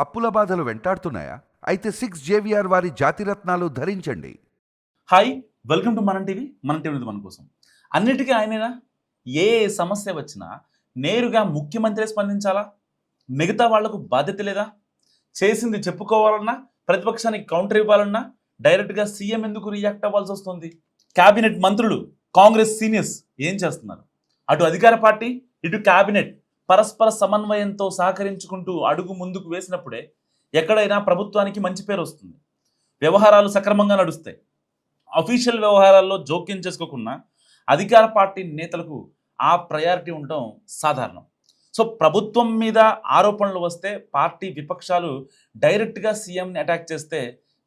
అప్పుల బాధలు వెంటాడుతున్నాయా? అయితే 6 JVR వారి జాతిరత్నాలు ధరించండి. హాయ్, వెల్కమ్ టు మనం టీవీ. మన టీవీ మన కోసం. అన్నిటికీ ఆయనేనా? ఏ సమస్య వచ్చినా నేరుగా ముఖ్యమంత్రి స్పందించాలా? మిగతా వాళ్లకు బాధ్యత లేదా? చేసింది చెప్పుకోవాలన్నా, ప్రతిపక్షానికి కౌంటర్ ఇవ్వాలన్నా డైరెక్ట్గా సీఎం ఎందుకు రియాక్ట్ అవ్వాల్సి వస్తుంది? క్యాబినెట్ మంత్రులు, కాంగ్రెస్ సీనియర్స్ ఏం చేస్తున్నారు? అటు అధికార పార్టీ, ఇటు క్యాబినెట్ పరస్పర సమన్వయంతో సహకరించుకుంటూ అడుగు ముందుకు వేసినప్పుడే ఎక్కడైనా ప్రభుత్వానికి మంచి పేరు వస్తుంది, వ్యవహారాలు సక్రమంగా నడుస్తాయి. అఫీషియల్ వ్యవహారాల్లో జోక్యం చేసుకోకుండా అధికార పార్టీ నేతలకు ఆ ప్రయారిటీ ఉండటం సాధారణం. సో ప్రభుత్వం మీద ఆరోపణలు వస్తే పార్టీ విపక్షాలు డైరెక్ట్గా సీఎంని అటాక్ చేస్తే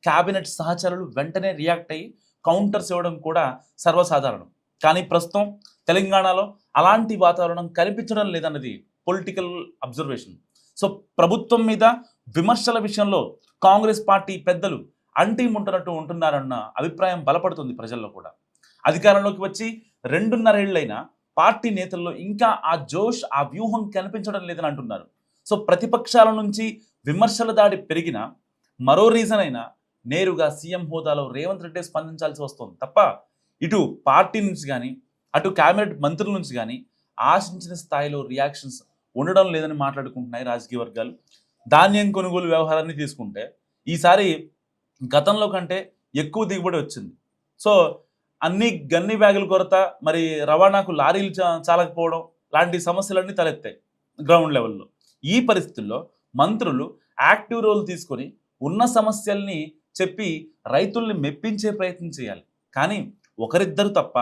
క్యాబినెట్ సహచరులు వెంటనే రియాక్ట్ అయ్యి కౌంటర్స్ ఇవ్వడం కూడా సర్వసాధారణం. కానీ ప్రస్తుతం తెలంగాణలో అలాంటి వాతావరణం కనిపించడం లేదన్నది పొలిటికల్ అబ్జర్వేషన్. సో ప్రభుత్వం మీద విమర్శల విషయంలో కాంగ్రెస్ పార్టీ పెద్దలు అంటిముంటున్నట్టు ఉంటున్నారన్న అభిప్రాయం బలపడుతుంది ప్రజల్లో కూడా. అధికారంలోకి వచ్చి 2.5 ఏళ్లైనా పార్టీ నేతల్లో ఇంకా ఆ జోష్, ఆ వ్యూహం కనిపించడం లేదని అంటున్నారు. సో ప్రతిపక్షాల నుంచి విమర్శల దాడి పెరిగిన మరో రీజన్ అయినా నేరుగా సీఎం హోదాలో రేవంత్ రెడ్డి స్పందించాల్సి వస్తుంది తప్ప ఇటు పార్టీ నుంచి కానీ అటు క్యాబినెట్ మంత్రుల నుంచి కానీ ఆశించిన స్థాయిలో రియాక్షన్స్ ఉండడం లేదని మాట్లాడుకుంటున్నాయి రాజకీయ వర్గాలు. ధాన్యం కొనుగోలు వ్యవహారాన్ని తీసుకుంటే ఈసారి గతంలో కంటే ఎక్కువ దిగుబడి వచ్చింది. సో అన్ని గన్ని బ్యాగుల కొరత, మరి రవాణాకు లారీలు చాలకపోవడం లాంటి సమస్యలన్నీ తలెత్తాయి గ్రౌండ్ లెవెల్లో. ఈ పరిస్థితుల్లో మంత్రులు యాక్టివ్ రోల్ తీసుకొని ఉన్న సమస్యల్ని చెప్పి రైతుల్ని మెప్పించే ప్రయత్నం చేయాలి. కానీ ఒకరిద్దరు తప్ప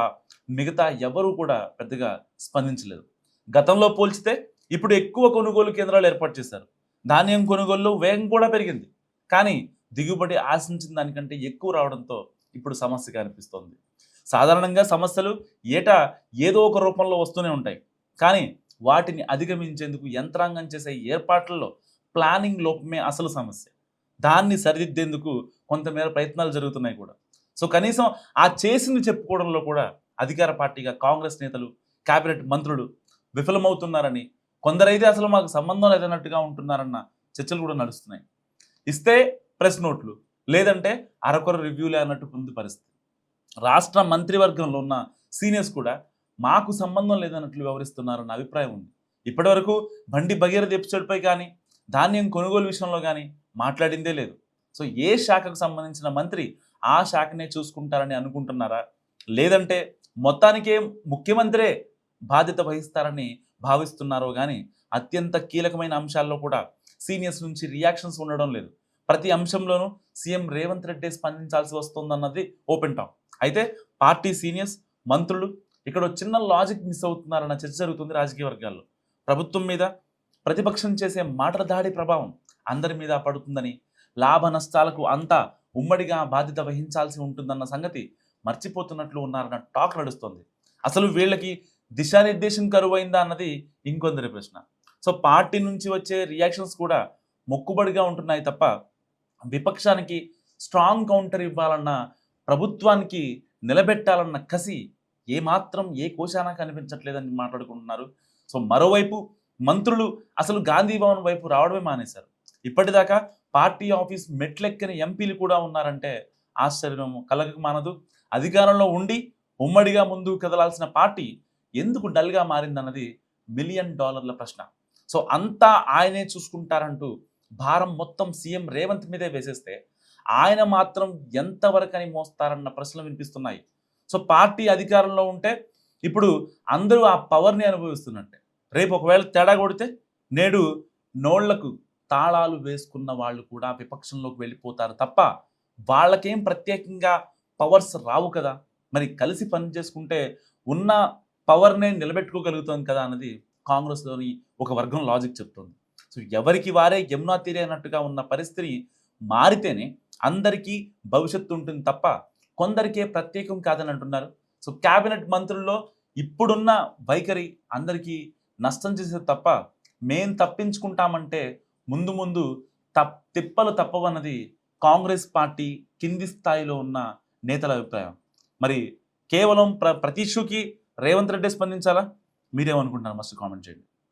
మిగతా ఎవరూ కూడా పెద్దగా స్పందించలేదు. గతంలో పోల్చితే ఇప్పుడు ఎక్కువ కొనుగోలు కేంద్రాలు ఏర్పాటు చేశారు. ధాన్యం కొనుగోలు వేగం కూడా పెరిగింది. కానీ దిగుబడి ఆశించిన దానికంటే ఎక్కువ రావడంతో ఇప్పుడు సమస్యగా అనిపిస్తోంది. సాధారణంగా సమస్యలు ఏటా ఏదో ఒక రూపంలో వస్తూనే ఉంటాయి. కానీ వాటిని అధిగమించేందుకు యంత్రాంగం చేసే ఏర్పాట్లలో ప్లానింగ్ లోపమే అసలు సమస్య. దాన్ని సరిదిద్దేందుకు కొంతమేర ప్రయత్నాలు జరుగుతున్నాయి కూడా. సో కనీసం ఆ చేసింది చెప్పుకోవడంలో కూడా అధికార పార్టీగా కాంగ్రెస్ నేతలు, క్యాబినెట్ మంత్రులు విఫలమవుతున్నారని, కొందరైతే అసలు మాకు సంబంధం లేదన్నట్టుగా ఉంటున్నారన్న చర్చలు కూడా నడుస్తున్నాయి. ఇస్తే ప్రెస్ నోట్లు, లేదంటే అరకొర రివ్యూలే అన్నట్టు ఉంది పరిస్థితి. రాష్ట్ర మంత్రివర్గంలో ఉన్న సీనియర్స్ కూడా మాకు సంబంధం లేదన్నట్లు వ్యవహరిస్తున్నారన్న అభిప్రాయం ఉంది. ఇప్పటివరకు బండి భగీరథ ఎపిసోడ్పై కానీ ధాన్యం కొనుగోలు విషయంలో కానీ మాట్లాడిందే లేదు. సో ఏ శాఖకు సంబంధించిన మంత్రి ఆ శాఖనే చూసుకుంటారని అనుకుంటున్నారా, లేదంటే మొత్తానికే ముఖ్యమంత్రే బాధ్యత వహిస్తారని భావిస్తున్నారో కానీ అత్యంత కీలకమైన అంశాల్లో కూడా సీనియర్స్ నుంచి రియాక్షన్స్ ఉండడం లేదు. ప్రతి అంశంలోనూ సీఎం రేవంత్ రెడ్డి స్పందించాల్సి వస్తుందన్నది ఓపెన్ టాక్. అయితే పార్టీ సీనియర్స్, మంత్రులు ఇక్కడ చిన్న లాజిక్ మిస్ అవుతున్నారన్న చర్చ జరుగుతుంది రాజకీయ వర్గాల్లో. ప్రభుత్వం మీద ప్రతిపక్షం చేసే మాటల దాడి ప్రభావం అందరి మీద పడుతుందని, లాభ నష్టాలకు అంతా ఉమ్మడిగా బాధ్యత వహించాల్సి ఉంటుందన్న సంగతి మర్చిపోతున్నట్లు ఉన్నారన్న టాక్ నడుస్తుంది. అసలు వీళ్ళకి దిశానిర్దేశం కరువైందా అన్నది ఇంకొందరి ప్రశ్న. సో పార్టీ నుంచి వచ్చే రియాక్షన్స్ కూడా మొక్కుబడిగా ఉంటున్నాయి తప్ప విపక్షానికి స్ట్రాంగ్ కౌంటర్ ఇవ్వాలన్న, ప్రభుత్వానికి నిలబెట్టాలన్న కసి ఏమాత్రం ఏ కోశానా కనిపించట్లేదని మాట్లాడుకుంటున్నారు. సో మరోవైపు మంత్రులు అసలు గాంధీ భవన్ వైపు రావడమే మానేశారు. ఇప్పటిదాకా పార్టీ ఆఫీస్ మెట్లెక్కని ఎంపీలు కూడా ఉన్నారంటే ఆశ్చర్యం కలగక మానదు. అధికారంలో ఉండి ఉమ్మడిగా ముందుకు కదలాల్సిన పార్టీ ఎందుకు డల్గా మారిందన్నది $1 మిలియన్ ప్రశ్న. సో అంతా ఆయనే చూసుకుంటారంటూ భారం మొత్తం సీఎం రేవంత్ మీదే వేసేస్తే ఆయన మాత్రం ఎంతవరకని మోస్తారన్న ప్రశ్నలు వినిపిస్తున్నాయి. సో పార్టీ అధికారంలో ఉంటే ఇప్పుడు అందరూ ఆ పవర్ని అనుభవిస్తున్నట్టే. రేపు ఒకవేళ తేడా కొడితే నేడు నోళ్లకు తాళాలు వేసుకున్న వాళ్ళు కూడా విపక్షంలోకి వెళ్ళిపోతారు తప్ప వాళ్ళకేం ప్రత్యేకంగా పవర్స్ రావు కదా. మరి కలిసి పని చేసుకుంటే ఉన్న పవర్నే నిలబెట్టుకోగలుగుతాం కదా అన్నది కాంగ్రెస్లోని ఒక వర్గం లాజిక్ చెప్తుంది. సో ఎవరికి వారే యమునా తీరే అన్నట్టుగా ఉన్న పరిస్థితి మారితేనే అందరికీ భవిష్యత్తు ఉంటుంది తప్ప కొందరికే ప్రత్యేకం కాదని అంటున్నారు. సో క్యాబినెట్ మంత్రుల్లో ఇప్పుడున్న వైఖరి అందరికీ నష్టం చేసేది తప్ప మేం తప్పించుకుంటామంటే ముందు ముందు తిప్పలు తప్పవన్నది కాంగ్రెస్ పార్టీ కింది స్థాయిలో ఉన్న నేతల అభిప్రాయం. మరి కేవలం ప్రతి ఇష్యూకి రేవంత్ రెడ్డి స్పందించాలా? మీరేమనుకుంటున్నారు? మస్ట్ కామెంట్ చేయండి.